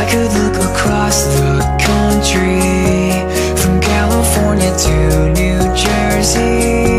could look across the country, from California to New Jersey.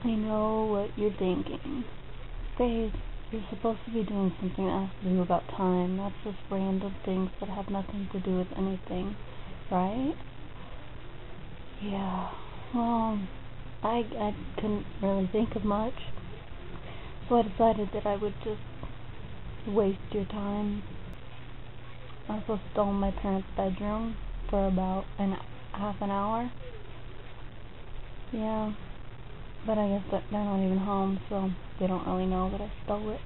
I know what you're thinking. Faith, you're supposed to be doing something that has to do about time, not just random things that have nothing to do with anything, right? Yeah, well, I couldn't really think of much, so I decided that I would just waste your time. I was supposed to go in my parents' bedroom for about half an hour. Yeah. But I guess that they're not even home, so they don't really know that I stole it.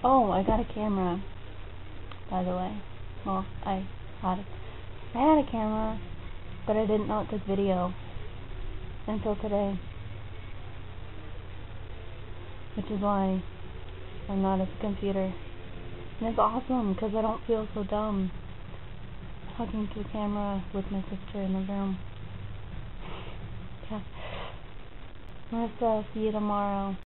Oh, I got a camera, by the way. Well, I had a camera, but I didn't know it took video until today. Which is why I'm not at the computer. And it's awesome, because I don't feel so dumb talking to a camera with my sister in the room. Yeah. Let's see you tomorrow.